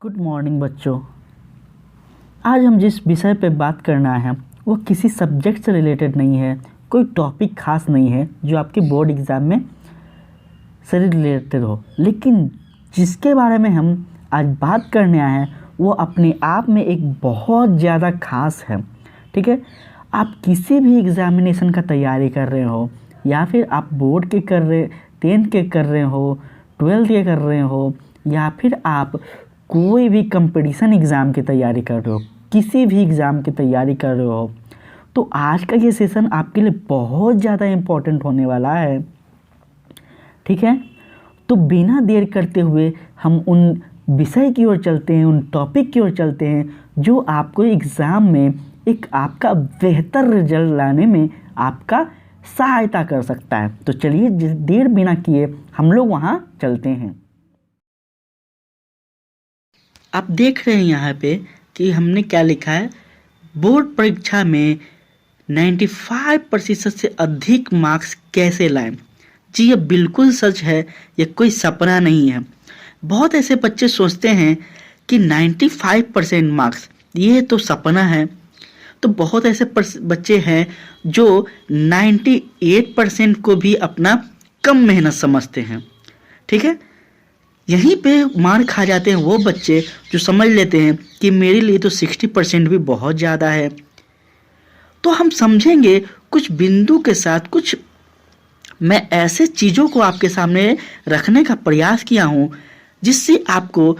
Good morning बच्चों। आज हम जिस विषय पे बात करना है वो किसी सब्जेक्ट से रिलेटेड नहीं है, कोई टॉपिक खास नहीं है जो आपके बोर्ड एग्ज़ाम में से रिलेटेड हो, लेकिन जिसके बारे में हम आज बात करने आए हैं वो अपने आप में एक बहुत ज़्यादा खास है। ठीक है, आप किसी भी एग्ज़ामिनेशन का तैयारी कर रहे हो या फिर आप बोर्ड के कर रहे 10th के कर रहे हो, 12th के कर रहे हो, या फिर आप कोई भी कंपटीशन एग्ज़ाम की तैयारी कर रहे हो, किसी भी एग्ज़ाम की तैयारी कर रहे हो, तो आज का ये सेशन आपके लिए बहुत ज़्यादा इम्पोर्टेंट होने वाला है। ठीक है, तो बिना देर करते हुए हम उन विषय की ओर चलते हैं, उन टॉपिक की ओर चलते हैं जो आपको एग्ज़ाम में एक आपका बेहतर रिजल्ट लाने में आपका सहायता कर सकता है। तो चलिए देर बिना किए हम लोग वहाँ चलते हैं। आप देख रहे हैं यहाँ पे कि हमने क्या लिखा है, बोर्ड परीक्षा में 95% से अधिक मार्क्स कैसे लाएं। जी ये बिल्कुल सच है, ये कोई सपना नहीं है। बहुत ऐसे बच्चे सोचते हैं कि 95% मार्क्स ये तो सपना है, तो बहुत ऐसे बच्चे हैं जो 98% को भी अपना कम मेहनत समझते हैं। ठीक है, यहीं पे मार खा जाते हैं वो बच्चे जो समझ लेते हैं कि मेरे लिए तो 60% भी बहुत ज़्यादा है। तो हम समझेंगे कुछ बिंदु के साथ, कुछ मैं ऐसे चीज़ों को आपके सामने रखने का प्रयास किया हूँ जिससे आपको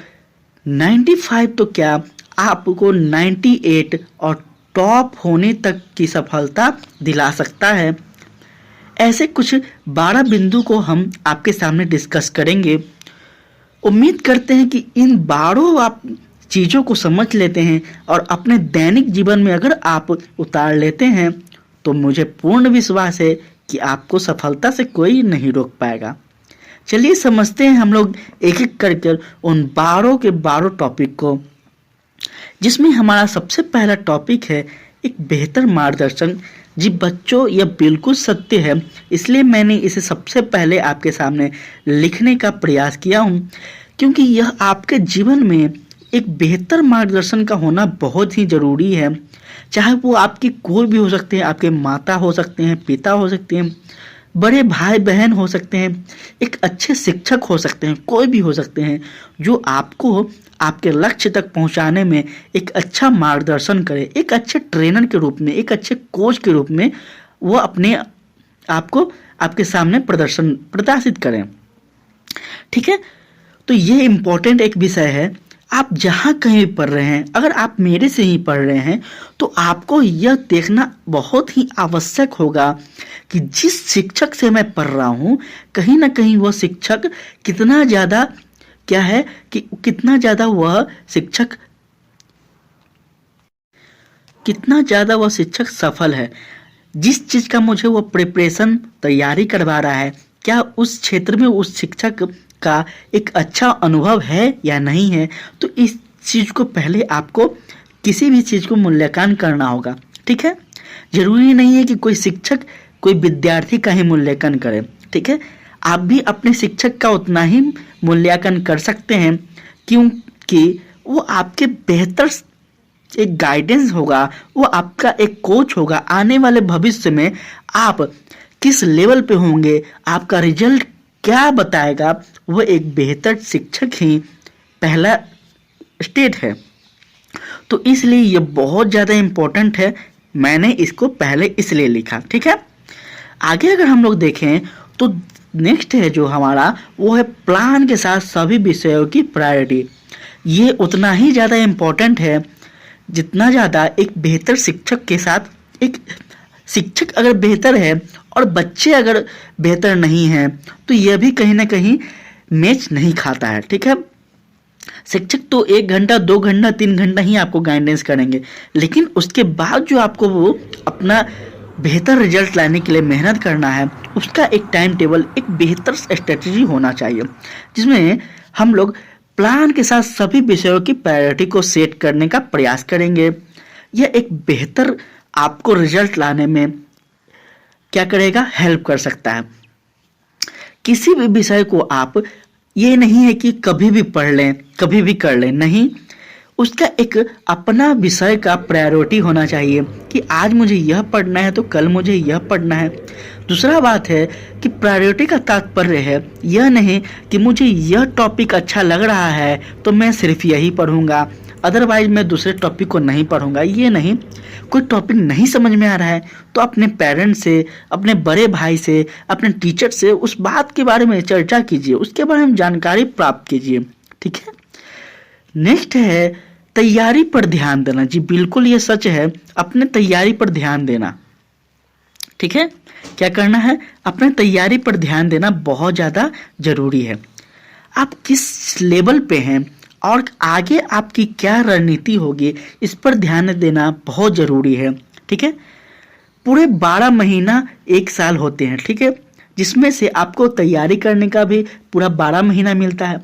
95 तो क्या, आपको 98 और टॉप होने तक की सफलता दिला सकता है। ऐसे कुछ 12 बिंदु को हम आपके सामने डिस्कस करेंगे। उम्मीद करते हैं कि इन 12 आप चीज़ों को समझ लेते हैं और अपने दैनिक जीवन में अगर आप उतार लेते हैं तो मुझे पूर्ण विश्वास है कि आपको सफलता से कोई नहीं रोक पाएगा। चलिए समझते हैं हम लोग एक एक करके उन 12 के 12 टॉपिक को, जिसमें हमारा सबसे पहला टॉपिक है एक बेहतर मार्गदर्शन। जी बच्चों, यह बिल्कुल सत्य है, इसलिए मैंने इसे सबसे पहले आपके सामने लिखने का प्रयास किया हूँ, क्योंकि यह आपके जीवन में एक बेहतर मार्गदर्शन का होना बहुत ही ज़रूरी है। चाहे वो आपकी कोई भी हो सकते हैं, आपके माता हो सकते हैं, पिता हो सकते हैं, बड़े भाई बहन हो सकते हैं, एक अच्छे शिक्षक हो सकते हैं, कोई भी हो सकते हैं जो आपको आपके लक्ष्य तक पहुंचाने में एक अच्छा मार्गदर्शन करे, एक अच्छे ट्रेनर के रूप में, एक अच्छे कोच के रूप में वो अपने आपको आपके सामने प्रदर्शित करें। ठीक है, तो ये इम्पोर्टेंट एक विषय है। आप जहाँ कहीं भी पढ़ रहे हैं, अगर आप मेरे से ही पढ़ रहे हैं तो आपको यह देखना बहुत ही आवश्यक होगा कि जिस शिक्षक से मैं पढ़ रहा हूँ, कहीं ना कहीं वह शिक्षक कितना ज़्यादा क्या है कि कितना ज़्यादा वह शिक्षक सफल है। जिस चीज़ का मुझे वो प्रिपरेशन तैयारी करवा रहा है, क्या उस क्षेत्र में उस शिक्षक का एक अच्छा अनुभव है या नहीं है। तो इस चीज़ को पहले आपको किसी भी चीज़ को मूल्यांकन करना होगा। ठीक है, जरूरी नहीं है कि कोई शिक्षक कोई विद्यार्थी का ही मूल्यांकन करे। ठीक है, आप भी अपने शिक्षक का उतना ही मूल्यांकन कर सकते हैं, क्योंकि वो आपके बेहतर एक गाइडेंस होगा, वो आपका एक कोच होगा। आने वाले भविष्य में आप किस लेवल पे होंगे, आपका रिजल्ट क्या बताएगा, वो एक बेहतर शिक्षक ही पहला स्टेट है। तो इसलिए ये बहुत ज़्यादा इम्पोर्टेंट है, मैंने इसको पहले इसलिए लिखा। ठीक है, आगे अगर हम लोग देखें तो नेक्स्ट है जो हमारा, वो है प्लान के साथ सभी विषयों की प्रायोरिटी। ये उतना ही ज़्यादा इम्पोर्टेंट है जितना ज़्यादा एक बेहतर शिक्षक के साथ, एक शिक्षक अगर बेहतर है और बच्चे अगर बेहतर नहीं हैं तो यह भी कहीं ना कहीं मैच नहीं खाता है। ठीक है, शिक्षक तो 1 घंटा 2 घंटा 3 घंटा ही आपको गाइडेंस करेंगे, लेकिन उसके बाद जो आपको वो अपना बेहतर रिजल्ट लाने के लिए मेहनत करना है, उसका एक टाइम टेबल, एक बेहतर स्ट्रेटजी होना चाहिए, जिसमें हम लोग प्लान के साथ सभी विषयों की प्रायोरिटी को सेट करने का प्रयास करेंगे। यह एक बेहतर आपको रिजल्ट लाने में क्या करेगा, हेल्प कर सकता है। किसी भी विषय को आप ये नहीं है कि कभी भी पढ़ लें, कभी भी कर लें, नहीं, उसका एक अपना विषय का प्रायोरिटी होना चाहिए कि आज मुझे यह पढ़ना है तो कल मुझे यह पढ़ना है। दूसरा बात है कि प्रायोरिटी का तात्पर्य है यह नहीं कि मुझे यह टॉपिक अच्छा लग रहा है तो मैं सिर्फ यही पढ़ूंगा, अदरवाइज मैं दूसरे टॉपिक को नहीं पढ़ूंगा, ये नहीं। कोई टॉपिक नहीं समझ में आ रहा है तो अपने पेरेंट्स से, अपने बड़े भाई से, अपने टीचर से उस बात के बारे में चर्चा कीजिए, उसके बारे में जानकारी प्राप्त कीजिए, ठीक है। नेक्स्ट है तैयारी पर ध्यान देना। जी बिल्कुल ये सच है, अपने तैयारी पर ध्यान देना, ठीक है। क्या करना है? अपने तैयारी पर ध्यान देना बहुत ज़्यादा जरूरी है। आप किस लेवल पे हैं और आगे आपकी क्या रणनीति होगी, इस पर ध्यान देना बहुत ज़रूरी है, ठीक है। पूरे 12 महीना 1 साल होते हैं, ठीक है, जिसमें से आपको तैयारी करने का भी पूरा 12 महीना मिलता है।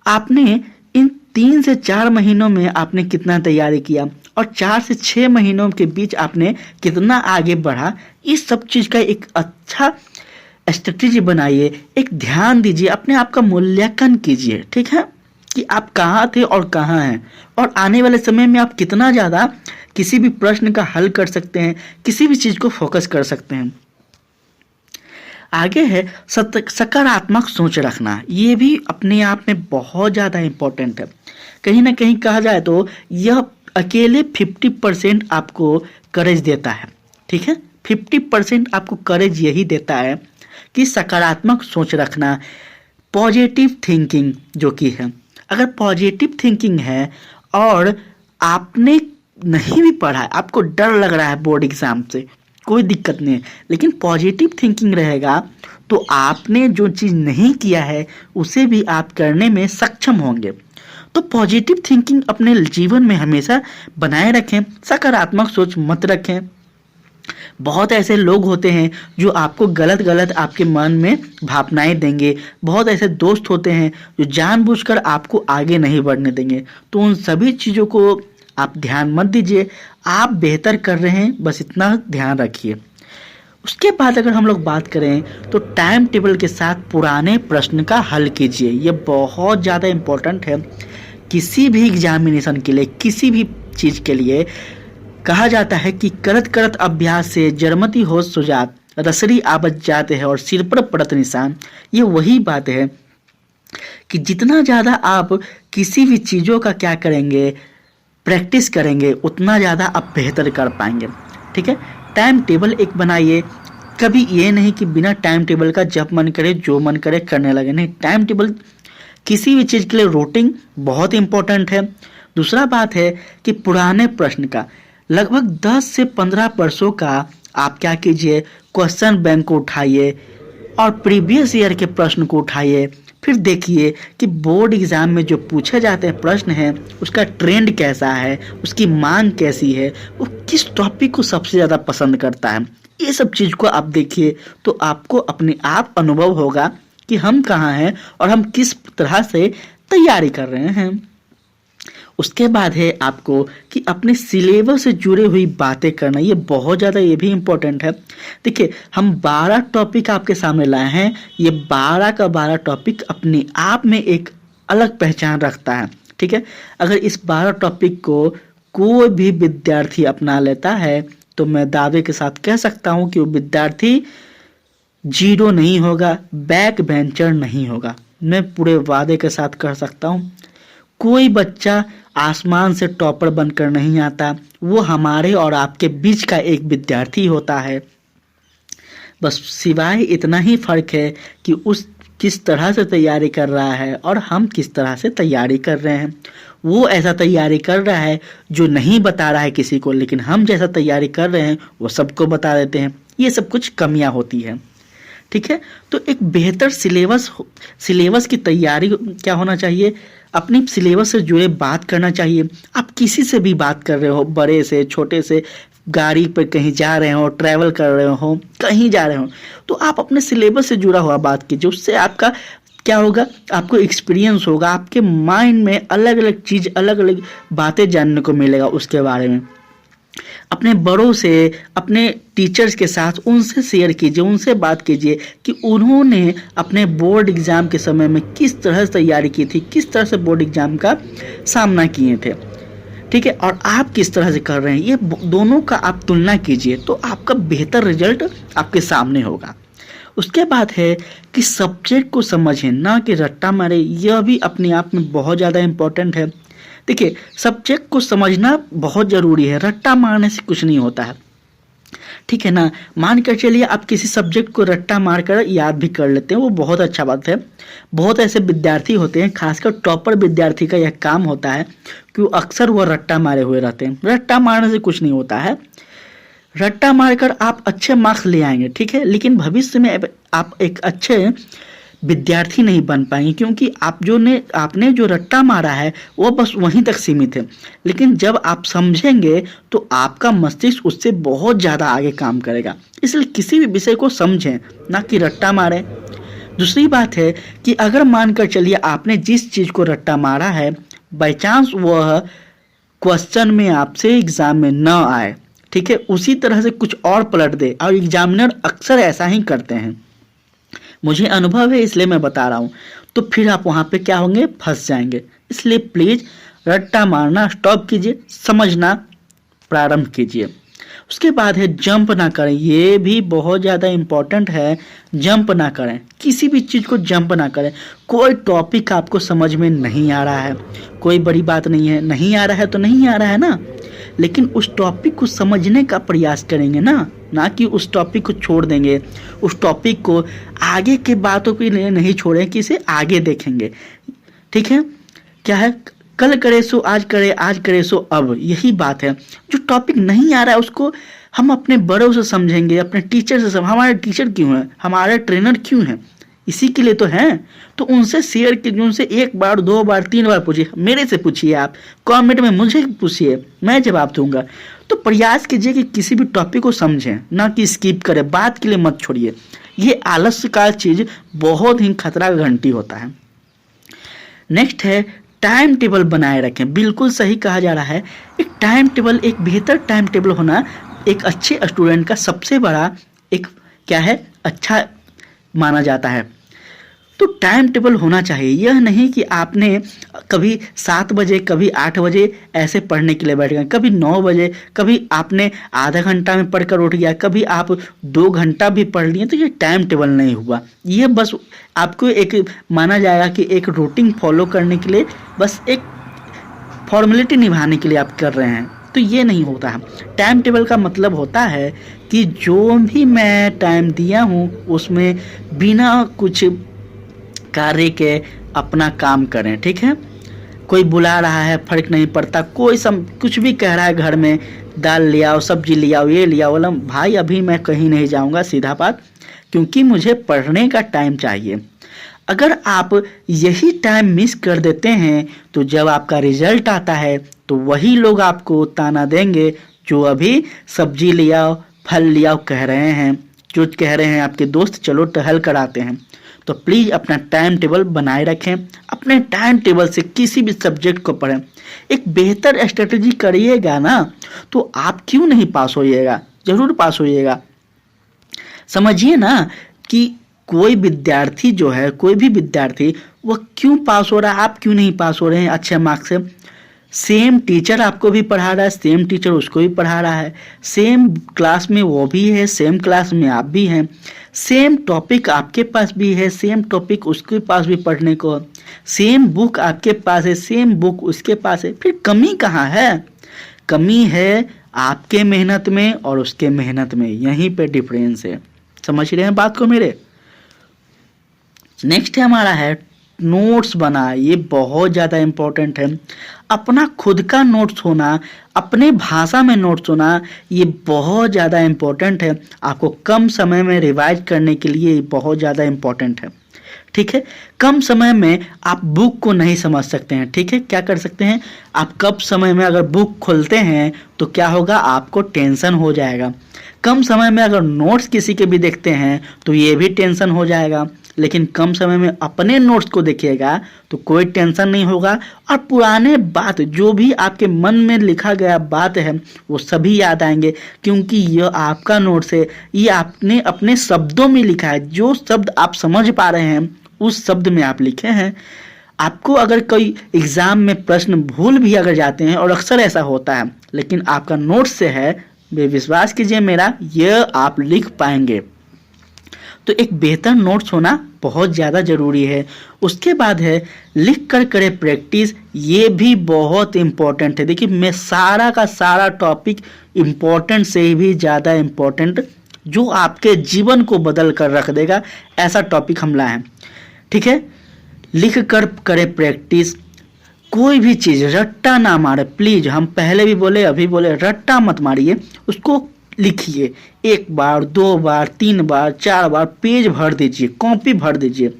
आपने इन 3 से 4 महीनों में आपने कितना तैयारी किया और 4 से 6 महीनों के बीच आपने कितना आगे बढ़ा, इस सब चीज़ का एक अच्छा स्ट्रेटेजी बनाइए, एक ध्यान दीजिए, अपने आप का मूल्यांकन कीजिए, ठीक है, कि आप कहाँ थे और कहाँ हैं और आने वाले समय में आप कितना ज़्यादा किसी भी प्रश्न का हल कर सकते हैं, किसी भी चीज़ को फोकस कर सकते हैं। आगे है सकारात्मक सोच रखना। ये भी अपने आप में बहुत ज़्यादा इम्पोर्टेंट है। कहीं ना कहीं कहा जाए तो यह अकेले 50% आपको करेज देता है, ठीक है। 50% आपको करेज यही देता है कि सकारात्मक सोच रखना, पॉजिटिव थिंकिंग जो कि है। अगर पॉजिटिव थिंकिंग है और आपने नहीं भी पढ़ा है, आपको डर लग रहा है बोर्ड एग्जाम से, कोई दिक्कत नहीं है, लेकिन पॉजिटिव थिंकिंग रहेगा तो आपने जो चीज़ नहीं किया है उसे भी आप करने में सक्षम होंगे। तो पॉजिटिव थिंकिंग अपने जीवन में हमेशा बनाए रखें, सकारात्मक सोच मत रखें। बहुत ऐसे लोग होते हैं जो आपको गलत गलत आपके मन में भावनाएं देंगे, बहुत ऐसे दोस्त होते हैं जो जानबूझकर आपको आगे नहीं बढ़ने देंगे। तो उन सभी चीज़ों को आप ध्यान मत दीजिए, आप बेहतर कर रहे हैं, बस इतना ध्यान रखिए। उसके बाद अगर हम लोग बात करें तो टाइम टेबल के साथ पुराने प्रश्न का हल कीजिए। ये बहुत ज़्यादा इम्पोर्टेंट है किसी भी एग्जामिनेशन के लिए, किसी भी चीज़ के लिए। कहा जाता है कि करत करत अभ्यास से जरमती हो सुजात, रसरी आबद जाते हैं और सिर पर पड़त निशान। ये वही बात है कि जितना ज़्यादा आप किसी भी चीज़ों का क्या करेंगे, प्रैक्टिस करेंगे, उतना ज़्यादा आप बेहतर कर पाएंगे, ठीक है। टाइम टेबल एक बनाइए, कभी ये नहीं कि बिना टाइम टेबल का जब मन करे जो मन करे करने लगे, नहीं। टाइम टेबल किसी भी चीज़ के लिए रूटीन बहुत इंपॉर्टेंट है। दूसरा बात है कि पुराने प्रश्न का लगभग 10 से 15 वर्षों का आप क्या कीजिए, क्वेश्चन बैंक को उठाइए और प्रीवियस ईयर के प्रश्न को उठाइए, फिर देखिए कि बोर्ड एग्जाम में जो पूछे जाते हैं प्रश्न हैं उसका ट्रेंड कैसा है, उसकी मांग कैसी है, वो किस टॉपिक को सबसे ज़्यादा पसंद करता है। ये सब चीज़ को आप देखिए तो आपको अपने आप अनुभव होगा कि हम कहाँ हैं और हम किस तरह से तैयारी कर रहे हैं। उसके बाद है आपको कि अपने सिलेबस से जुड़े हुई बातें करना, ये बहुत ज़्यादा, ये भी इम्पोर्टेंट है। देखिए हम 12 टॉपिक आपके सामने लाए हैं, ये 12 का 12 टॉपिक अपने आप में एक अलग पहचान रखता है, ठीक है। अगर इस 12 टॉपिक को कोई भी विद्यार्थी अपना लेता है तो मैं दावे के साथ कह सकता हूँ कि वो विद्यार्थी जीरो नहीं होगा, बैक बेंचर नहीं होगा। मैं पूरे वादे के साथ कह सकता हूँ कोई बच्चा आसमान से टॉपर बनकर नहीं आता, वो हमारे और आपके बीच का एक विद्यार्थी होता है। बस सिवाय इतना ही फर्क है कि उस किस तरह से तैयारी कर रहा है और हम किस तरह से तैयारी कर रहे हैं। वो ऐसा तैयारी कर रहा है जो नहीं बता रहा है किसी को, लेकिन हम जैसा तैयारी कर रहे हैं वो सबको बता देते हैं। ये सब कुछ कमियां होती है, ठीक है। तो एक बेहतर सिलेबस की तैयारी क्या होना चाहिए, अपनी सिलेबस से जुड़े बात करना चाहिए। आप किसी से भी बात कर रहे हो, बड़े से छोटे से, गाड़ी पर कहीं जा रहे हो, ट्रैवल कर रहे हो, कहीं जा रहे हो, तो आप अपने सिलेबस से जुड़ा हुआ बात कीजिए। उससे आपका क्या होगा, आपको एक्सपीरियंस होगा, आपके माइंड में अलग अलग चीज़, अलग अलग बातें जानने को मिलेगा उसके बारे में। अपने बड़ों से, अपने टीचर्स के साथ उनसे शेयर कीजिए, उनसे बात कीजिए कि उन्होंने अपने बोर्ड एग्ज़ाम के समय में किस तरह से तैयारी की थी, किस तरह से बोर्ड एग्ज़ाम का सामना किए थे, ठीक है, और आप किस तरह से कर रहे हैं। ये दोनों का आप तुलना कीजिए तो आपका बेहतर रिजल्ट आपके सामने होगा। उसके बाद है कि सब्जेक्ट को समझें, ना कि रट्टा मारे। यह भी अपने आप में बहुत ज़्यादा इम्पोर्टेंट है। देखिए, सब्जेक्ट को समझना बहुत ज़रूरी है, रट्टा मारने से कुछ नहीं होता है, ठीक है ना। मान कर चलिए आप किसी सब्जेक्ट को रट्टा मार कर याद भी कर लेते हैं, वो बहुत अच्छा बात है। बहुत ऐसे विद्यार्थी होते हैं, खासकर टॉपर विद्यार्थी का यह काम होता है कि अक्सर वह रट्टा मारे हुए रहते हैं। रट्टा मारने से कुछ नहीं होता है, रट्टा मारकर आप अच्छे मार्क्स ले आएंगे, ठीक है, लेकिन भविष्य में आप एक अच्छे विद्यार्थी नहीं बन पाएंगे, क्योंकि आपने जो रट्टा मारा है वो बस वहीं तक सीमित है। लेकिन जब आप समझेंगे तो आपका मस्तिष्क उससे बहुत ज़्यादा आगे काम करेगा। इसलिए किसी भी विषय को समझें, ना कि रट्टा मारें। दूसरी बात है कि अगर मानकर चलिए आपने जिस चीज़ को रट्टा मारा है, बाई चांस वह क्वेश्चन में आपसे एग्जाम में न आए, ठीक है, उसी तरह से कुछ और पलट दे, और एग्जामिनर अक्सर ऐसा ही करते हैं, मुझे अनुभव है इसलिए मैं बता रहा हूँ, तो फिर आप वहाँ पे क्या होंगे, फंस जाएंगे। इसलिए प्लीज़ रट्टा मारना स्टॉप कीजिए, समझना प्रारंभ कीजिए। उसके बाद है जंप ना करें, ये भी बहुत ज़्यादा इम्पोर्टेंट है। जंप ना करें, किसी भी चीज़ को जंप ना करें। कोई टॉपिक आपको समझ में नहीं आ रहा है, कोई बड़ी बात नहीं है, नहीं आ रहा है तो नहीं आ रहा है ना, लेकिन उस टॉपिक को समझने का प्रयास करेंगे ना कि उस टॉपिक को छोड़ देंगे। उस टॉपिक को आगे के बातों के लिए नहीं छोड़ें कि इसे आगे देखेंगे, ठीक है। क्या है, कल करे सो आज करे, आज करे सो अब, यही बात है। जो टॉपिक नहीं आ रहा है उसको हम अपने बड़ों से समझेंगे, अपने टीचर से। हमारे टीचर क्यों हैं, हमारे ट्रेनर क्यों हैं, इसी के लिए तो हैं। तो उनसे शेयर कीजिए, उनसे एक बार, दो बार, तीन बार पूछिए। मेरे से पूछिए, आप कमेंट में मुझे पूछिए, मैं जवाब दूंगा। तो प्रयास कीजिए कि किसी भी टॉपिक को समझें, ना कि स्किप करें, बात के लिए मत छोड़िए। ये आलस्य का चीज़ बहुत ही खतरा का घंटी होता है। नेक्स्ट है टाइम टेबल बनाए रखें। बिल्कुल सही कहा जा रहा है। एक टाइम टेबल, एक बेहतर टाइम टेबल होना एक अच्छे स्टूडेंट का सबसे बड़ा एक क्या है, अच्छा माना जाता है। तो टाइम टेबल होना चाहिए। यह नहीं कि आपने कभी 7 बजे, कभी 8 बजे ऐसे पढ़ने के लिए बैठ गए, कभी 9 बजे, कभी आपने आधा घंटा में पढ़कर उठ गया, कभी आप 2 घंटा भी पढ़ लिए, तो ये टाइम टेबल नहीं हुआ। ये बस आपको एक माना जाएगा कि एक रूटीन फॉलो करने के लिए, बस एक फॉर्मेलिटी निभाने के लिए आप कर रहे हैं, तो ये नहीं होता है। टाइम टेबल का मतलब होता है कि जो भी मैं टाइम दिया हूँ उसमें बिना कुछ कार्य के अपना काम करें, ठीक है। कोई बुला रहा है, फर्क नहीं पड़ता, कोई कुछ भी कह रहा है, घर में दाल ले आओ, सब्जी ले आओ, ये ले आओ, बोला भाई अभी मैं कहीं नहीं जाऊंगा, सीधा बात, क्योंकि मुझे पढ़ने का टाइम चाहिए। अगर आप यही टाइम मिस कर देते हैं तो जब आपका रिजल्ट आता है तो वही लोग आपको ताना देंगे जो अभी सब्जी ले आओ, फल ले आओ कह रहे हैं, जो कह रहे हैं आपके दोस्त चलो टहल कर आते हैं। तो प्लीज़ अपना टाइम टेबल बनाए रखें, अपने टाइम टेबल से किसी भी सब्जेक्ट को पढ़ें। एक बेहतर स्ट्रेटजी करिएगा ना तो आप क्यों नहीं पास होइएगा, ज़रूर पास होइएगा। समझिए ना कि कोई विद्यार्थी जो है, कोई भी विद्यार्थी वह क्यों पास हो रहा है, आप क्यों नहीं पास हो रहे हैं अच्छे मार्क्स से। सेम टीचर आपको भी पढ़ा रहा है, सेम टीचर उसको भी पढ़ा रहा है, सेम क्लास में वो भी है, सेम क्लास में आप भी हैं, सेम टॉपिक आपके पास भी है, सेम टॉपिक उसके पास भी पढ़ने को, सेम बुक आपके पास है, सेम बुक उसके पास है, फिर कमी कहाँ है। कमी है आपके मेहनत में और उसके मेहनत में, यहीं पे डिफरेंस है। समझ रहे हैं बात को मेरे। नेक्स्ट है हमारा है नोट्स बना। ये बहुत ज़्यादा इम्पोर्टेंट है। अपना खुद का नोट्स होना, अपने भाषा में नोट्स होना, ये बहुत ज़्यादा इम्पोर्टेंट है। आपको कम समय में रिवाइज करने के लिए ये बहुत ज़्यादा इम्पोर्टेंट है, ठीक है। कम समय में आप बुक को नहीं समझ सकते हैं, ठीक है। क्या कर सकते हैं आप, कम समय में अगर बुक खोलते हैं तो क्या होगा, आपको टेंशन हो जाएगा। कम समय में अगर नोट्स किसी के भी देखते हैं तो ये भी टेंशन हो जाएगा। लेकिन कम समय में अपने नोट्स को देखिएगा तो कोई टेंशन नहीं होगा और पुराने बात जो भी आपके मन में लिखा गया बात है वो सभी याद आएंगे, क्योंकि यह आपका नोट्स है, ये आपने अपने शब्दों में लिखा है। जो शब्द आप समझ पा रहे हैं उस शब्द में आप लिखे हैं। आपको अगर कोई एग्जाम में प्रश्न भूल भी अगर जाते हैं, और अक्सर ऐसा होता है, लेकिन आपका नोट्स से है, विश्वास कीजिए मेरा, यह आप लिख पाएंगे। तो एक बेहतर नोट्स होना बहुत ज़्यादा ज़रूरी है। उसके बाद है लिख कर करें प्रैक्टिस, ये भी बहुत इम्पोर्टेंट है। देखिए मैं सारा का सारा टॉपिक इम्पोर्टेंट से भी ज़्यादा इम्पोर्टेंट, जो आपके जीवन को बदल कर रख देगा, ऐसा टॉपिक हम लाए हैं। ठीक है, लिख कर करें प्रैक्टिस। कोई भी चीज़ रट्टा ना मारे प्लीज़, हम पहले भी बोले अभी बोले, रट्टा मत मारिए, उसको लिखिए 1 बार 2 बार 3 बार 4 बार, पेज भर दीजिए, कॉपी भर दीजिए।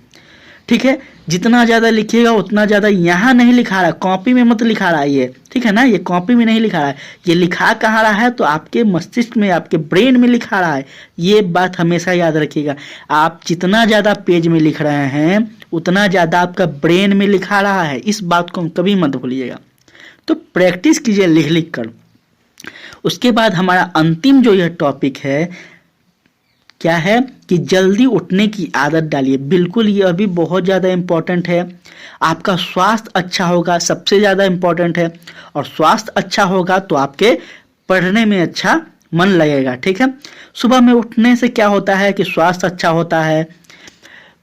ठीक है, जितना ज़्यादा लिखिएगा उतना ज़्यादा, यहाँ नहीं लिखा रहा, कॉपी में मत लिखा रहा ये, ठीक है ना, ये कॉपी में नहीं लिखा रहा है, ये लिखा कहाँ रहा है तो आपके मस्तिष्क में, आपके ब्रेन में लिखा रहा है। ये बात हमेशा याद रखिएगा, आप जितना ज़्यादा पेज में लिख रहे हैं उतना ज़्यादा आपका ब्रेन में लिखा रहा है, इस बात को कभी मत भूलिएगा। तो प्रैक्टिस कीजिए लिख लिख कर। उसके बाद हमारा अंतिम जो यह टॉपिक है क्या है कि जल्दी उठने की आदत डालिए। बिल्कुल यह भी बहुत ज़्यादा इम्पोर्टेंट है। आपका स्वास्थ्य अच्छा होगा, सबसे ज़्यादा इम्पोर्टेंट है, और स्वास्थ्य अच्छा होगा तो आपके पढ़ने में अच्छा मन लगेगा। ठीक है, सुबह में उठने से क्या होता है कि स्वास्थ्य अच्छा होता है,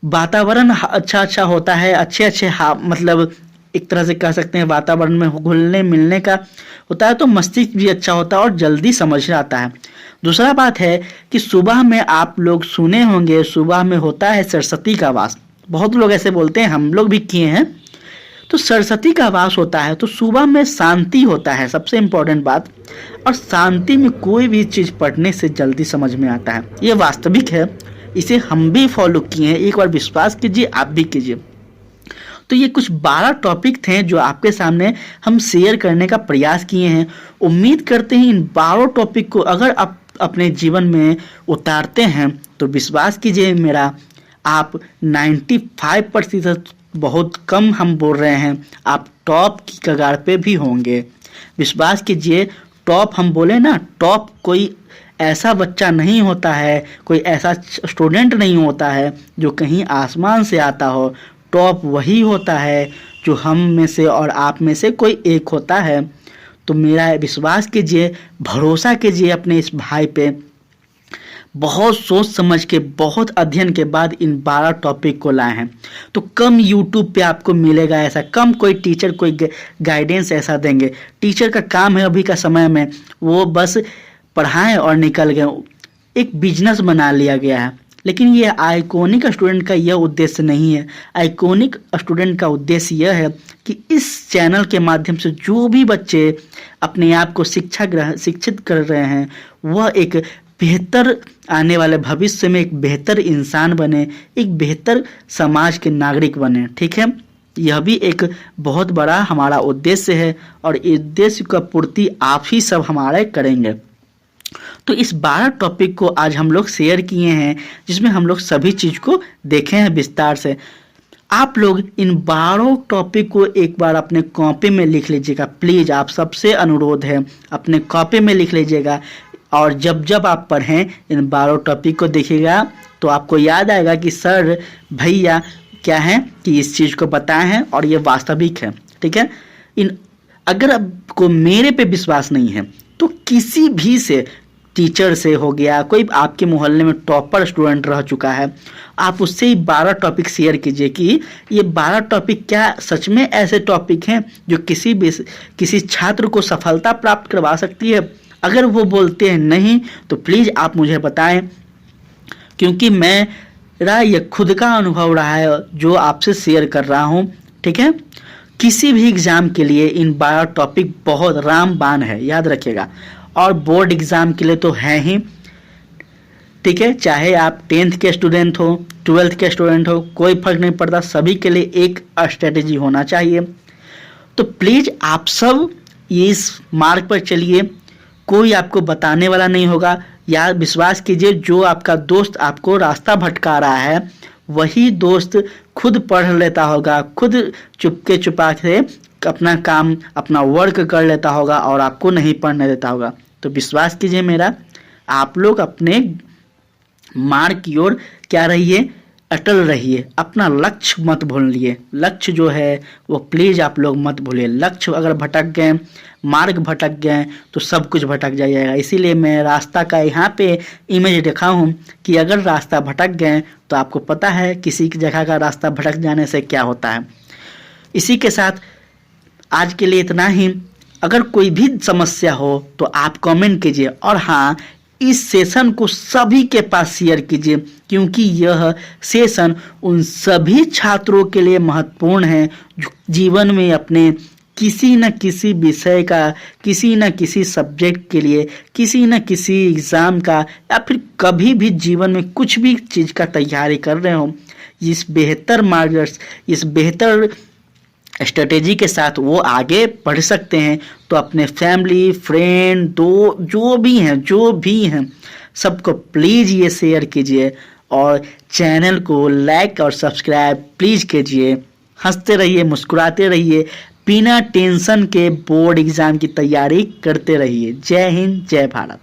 वातावरण अच्छा होता है, अच्छे मतलब एक तरह से कह सकते हैं वातावरण में घुलने मिलने का होता है, तो मस्तिष्क भी अच्छा होता है और जल्दी समझ आता है। दूसरा बात है कि सुबह में आप लोग सुने होंगे, सुबह में होता है सरस्वती का वास, बहुत लोग ऐसे बोलते हैं, हम लोग भी किए हैं। तो सरस्वती का वास होता है तो सुबह में शांति होता है, सबसे इम्पोर्टेंट बात, और शांति में कोई भी चीज़ पढ़ने से जल्दी समझ में आता है। ये वास्तविक है, इसे हम भी फॉलो किए हैं, एक बार विश्वास कीजिए, आप भी कीजिए। तो ये कुछ 12 टॉपिक थे जो आपके सामने हम शेयर करने का प्रयास किए हैं। उम्मीद करते हैं इन 12 टॉपिक को अगर आप अपने जीवन में उतारते हैं तो विश्वास कीजिए मेरा, आप 95%, बहुत कम हम बोल रहे हैं, आप टॉप की कगार पे भी होंगे। विश्वास कीजिए, टॉप हम बोले ना, टॉप कोई ऐसा बच्चा नहीं होता है, कोई ऐसा स्टूडेंट नहीं होता है जो कहीं आसमान से आता हो। टॉप वही होता है जो हम में से और आप में से कोई एक होता है। तो मेरा विश्वास कीजिए, भरोसा कीजिए अपने इस भाई पे। बहुत सोच समझ के, बहुत अध्ययन के बाद इन 12 टॉपिक को लाए हैं। तो कम यूट्यूब पे आपको मिलेगा ऐसा, कम कोई टीचर कोई गाइडेंस ऐसा देंगे। टीचर का काम है अभी का समय में वो बस पढ़ाएं और निकल गए, एक बिजनेस बना लिया गया है। लेकिन ये आइकॉनिक स्टूडेंट का यह उद्देश्य नहीं है। आइकॉनिक स्टूडेंट का उद्देश्य यह है कि इस चैनल के माध्यम से जो भी बच्चे अपने आप को शिक्षित कर रहे हैं वह एक बेहतर आने वाले भविष्य में एक बेहतर इंसान बने, एक बेहतर समाज के नागरिक बने। ठीक है, यह भी एक बहुत बड़ा हमारा उद्देश्य है और इस उद्देश्य का पूर्ति आप ही सब हमारे करेंगे। तो इस 12 टॉपिक को आज हम लोग शेयर किए हैं, जिसमें हम लोग सभी चीज़ को देखे हैं विस्तार से। आप लोग इन 12 टॉपिक को एक बार अपने कॉपी में लिख लीजिएगा प्लीज़, आप सबसे अनुरोध है अपने कॉपी में लिख लीजिएगा। और जब जब आप पढ़ें इन 12 टॉपिक को देखिएगा तो आपको याद आएगा कि सर भैया क्या है कि इस चीज़ को बताए हैं और ये वास्तविक है। ठीक है, अगर आपको मेरे पे विश्वास नहीं है तो किसी भी से, टीचर से हो गया, कोई आपके मोहल्ले में टॉपर स्टूडेंट रह चुका है, आप उससे ही 12 टॉपिक शेयर कीजिए कि ये 12 टॉपिक क्या सच में ऐसे टॉपिक हैं जो किसी छात्र को सफलता प्राप्त करवा सकती है। अगर वो बोलते हैं नहीं तो प्लीज़ आप मुझे बताएं, क्योंकि मेरा ये खुद का अनुभव रहा है जो आपसे शेयर कर रहा हूँ। ठीक है, किसी भी एग्ज़ाम के लिए इन 12 टॉपिक बहुत रामबाण है, याद रखिएगा। और बोर्ड एग्ज़ाम के लिए तो है ही। ठीक है, चाहे आप 10th के स्टूडेंट हो, 12th के स्टूडेंट हो, कोई फर्क नहीं पड़ता, सभी के लिए एक स्ट्रेटेजी होना चाहिए। तो प्लीज़ आप सब इस मार्ग पर चलिए, कोई आपको बताने वाला नहीं होगा। या विश्वास कीजिए, जो आपका दोस्त आपको रास्ता भटका रहा है वही दोस्त खुद पढ़ लेता होगा, खुद चुपके चुपा से अपना काम अपना वर्क कर लेता होगा और आपको नहीं पढ़ने देता होगा। तो विश्वास कीजिए मेरा, आप लोग अपने मार्ग की ओर क्या रहिए, अटल रहिए, अपना लक्ष्य मत भूलिए। लक्ष्य जो है वो प्लीज आप लोग मत भूलिए। लक्ष्य अगर भटक गए, मार्ग भटक गए तो सब कुछ भटक जाइएगा। इसीलिए मैं रास्ता का यहाँ पे इमेज देखा हूँ कि अगर रास्ता भटक गए तो आपको पता है किसी की जगह का रास्ता भटक जाने से क्या होता है। इसी के साथ आज के लिए इतना ही। अगर कोई भी समस्या हो तो आप कमेंट कीजिए, और हाँ, इस सेशन को सभी के पास शेयर कीजिए, क्योंकि यह सेशन उन सभी छात्रों के लिए महत्वपूर्ण है जो जीवन में अपने किसी न किसी विषय का, किसी न किसी सब्जेक्ट के लिए, किसी न किसी एग्ज़ाम का, या फिर कभी भी जीवन में कुछ भी चीज़ का तैयारी कर रहे हो। इस बेहतर स्ट्रेटेजी के साथ वो आगे बढ़ सकते हैं। तो अपने फैमिली, फ्रेंड, जो भी हैं सबको प्लीज़ ये शेयर कीजिए, और चैनल को लाइक और सब्सक्राइब प्लीज़ कीजिए। हंसते रहिए, मुस्कुराते रहिए, बिना टेंशन के बोर्ड एग्ज़ाम की तैयारी करते रहिए। जय हिंद, जय भारत।